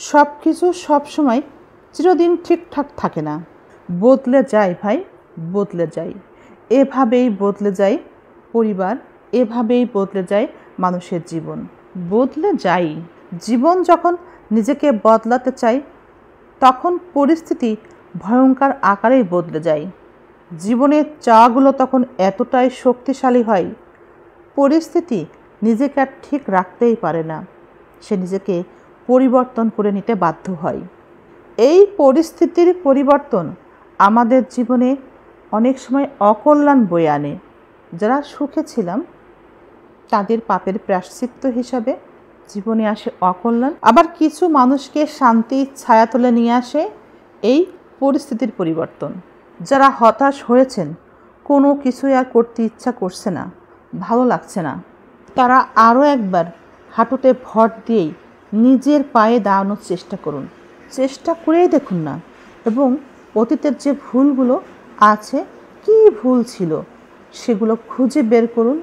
সব কিছু সবসময় চিরদিন ঠিকঠাক থাকে না, বদলে যায় ভাই, বদলে যায়। এভাবেই বদলে যায় পরিবার, এভাবেই বদলে যায় মানুষের জীবন, বদলে যায়। জীবন যখন নিজেকে বদলাতে চায় তখন পরিস্থিতি ভয়ঙ্কর আকারেই বদলে যায়। জীবনের চাওয়াগুলো তখন এতটাই শক্তিশালী হয়, পরিস্থিতি নিজেকে আর ঠিক রাখতেই পারে না, সে নিজেকে পরিবর্তন করে নিতে বাধ্য হয়। এই পরিস্থিতির পরিবর্তন আমাদের জীবনে অনেক সময় অকল্যাণ বয়ে আনে। যারা সুখে ছিলাম তাদের পাপের প্রায়শ্চিত্ত হিসাবে জীবনে আসে অকল্যাণ, আবার কিছু মানুষকে শান্তির ছায়াতলে নিয়ে আসে এই পরিস্থিতির পরিবর্তন। যারা হতাশ হয়েছেন, কোনো কিছুই আর করতে ইচ্ছা করছে না, ভালো লাগছে না, তারা আরও একবার হাঁটুতে ভর দিয়েই নিজের পায়ে দাঁড়ানোর চেষ্টা করুন, চেষ্টা করেই দেখুন না, এবং অতীতের যে ভুলগুলো আছে, কী ভুল ছিল সেগুলো খুঁজে বের করুন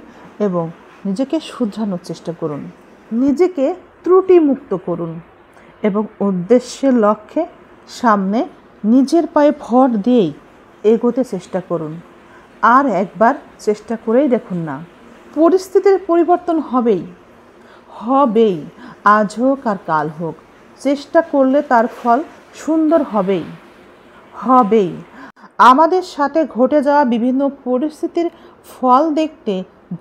এবং নিজেকে শুধরানোর চেষ্টা করুন, নিজেকে ত্রুটিমুক্ত করুন এবং উদ্দেশ্যের লক্ষ্যে সামনে নিজের পায়ে ভর দিয়েই এগোতে চেষ্টা করুন। আর একবার চেষ্টা করেই দেখুন না, পরিস্থিতির পরিবর্তন হবেই, হবেই, আজ হোক আর কাল হোক, চেষ্টা করলে তার ফল সুন্দর হবেই, হবেই। আমাদের সাথে ঘটে যাওয়া বিভিন্ন পরিস্থিতির ফল দেখতে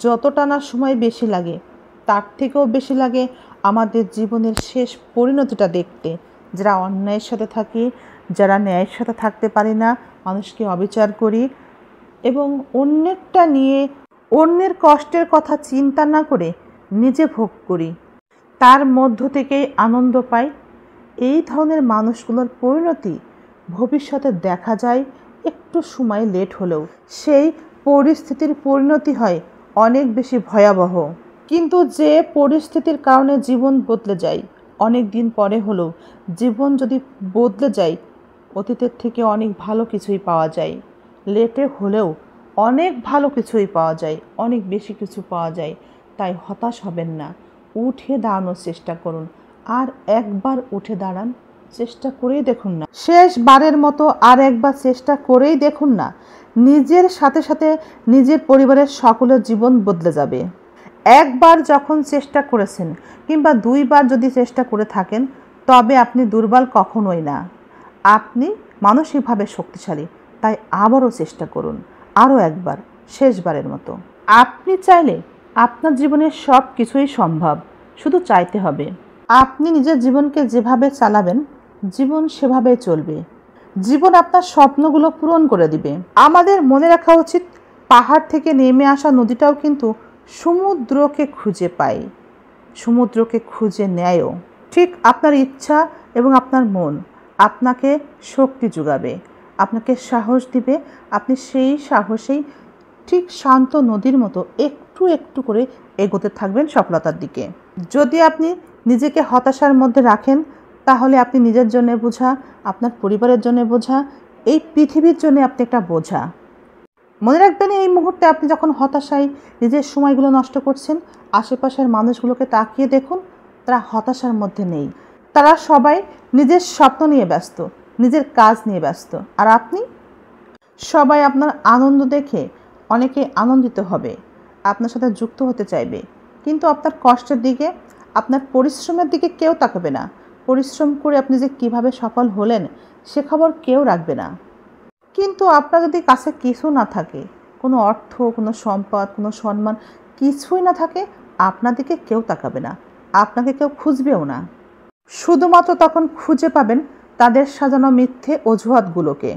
যতটা না সময় বেশি লাগে, তার থেকেও বেশি লাগে আমাদের জীবনের শেষ পরিণতিটা দেখতে। যারা অন্যায়ের সাথে থাকি, যারা ন্যায়ের সাথে থাকতে পারি না, মানুষকে অবিচার করি এবং অন্যেরটা নিয়ে অন্যের কষ্টের কথা চিন্তা না করে নিজে ভোগ করি, তার মধ্য থেকেই আনন্দ পাই, এই ধরনের মানুষগুলোর পরিণতি ভবিষ্যতে দেখা যায় একটু সময় লেট হলেও সেই পরিস্থিতির পরিণতি হয় অনেক বেশি ভয়াবহ। কিন্তু যে পরিস্থিতির কারণে জীবন বদলে যায় অনেক দিন পরে হলেও, জীবন যদি বদলে যায় অতীতের থেকে অনেক ভালো কিছুই পাওয়া যায়, লেটে হলেও অনেক ভালো কিছুই পাওয়া যায়, অনেক বেশি কিছু পাওয়া যায়। তাই হতাশ হবেন না, উঠে দাঁড়ানোর চেষ্টা করুন, আর একবার উঠে দাঁড়ান, চেষ্টা করেই দেখুন না, শেষবারের মতো আর একবার চেষ্টা করেই দেখুন না, নিজের সাথে সাথে নিজের পরিবারের সকলের জীবন বদলে যাবে। একবার যখন চেষ্টা করেছেন কিংবা দুইবার যদি চেষ্টা করে থাকেন, তবে আপনি দুর্বল কখনোই না, আপনি মানসিকভাবে শক্তিশালী। তাই আবারও চেষ্টা করুন, আরও একবার, শেষবারের মতো। আপনি চাইলে আপনার জীবনের সব কিছুই সম্ভব, শুধু চাইতে হবে। আপনি নিজের জীবনকে যেভাবে চালাবেন, জীবন সেভাবে চলবে, জীবন আপনার স্বপ্নগুলো পূরণ করে দিবে। আমাদের মনে রাখা উচিত, পাহাড় থেকে নেমে আসা নদীটাও কিন্তু সমুদ্রকে খুঁজে পায়, সমুদ্রকে খুঁজে নেয়ও। ঠিক আপনার ইচ্ছা এবং আপনার মন আপনাকে শক্তি যোগাবে, আপনাকে সাহস দিবে, আপনি সেই সাহসেই ঠিক শান্ত নদীর মতো একটু একটু করে এগোতে থাকবেন সফলতার দিকে। যদি আপনি নিজেকে হতাশার মধ্যে রাখেন, তাহলে আপনি নিজের জন্য বোঝা, আপনার পরিবারের জন্য বোঝা, এই পৃথিবীর জন্য আপনি একটা বোঝা। মনে রাখবেন, এই মুহূর্তে আপনি যখন হতাশায় নিজের সময়গুলো নষ্ট করছেন, আশেপাশের মানুষগুলোকে তাকিয়ে দেখুন, তারা হতাশার মধ্যে নেই, তারা সবাই নিজের স্বপ্ন নিয়ে ব্যস্ত, নিজের কাজ নিয়ে ব্যস্ত। আর আপনি, সবাই আপনার আনন্দ দেখে অনেকে আনন্দিত হবে, আপনার সাথে যুক্ত হতে চাইবে, কিন্তু আপনার কষ্টের দিকে, আপনার পরিশ্রমের দিকে কেউ তাকাবে না। পরিশ্রম করে আপনি যে কিভাবে সফল হলেন সে খবর কেউ রাখবে না। কিন্তু আপনার যদি কাছে কিছু না থাকে, কোনো অর্থ, কোনো সম্পদ, কোনো সম্মান কিছুই না থাকে, আপনার দিকে কেউ তাকাবে না, আপনাকে কেউ খুঁজবেও না। শুধুমাত্র তখন খুঁজে পাবেন তাদের সাজানো মিথ্যে অজুহাতগুলোকে।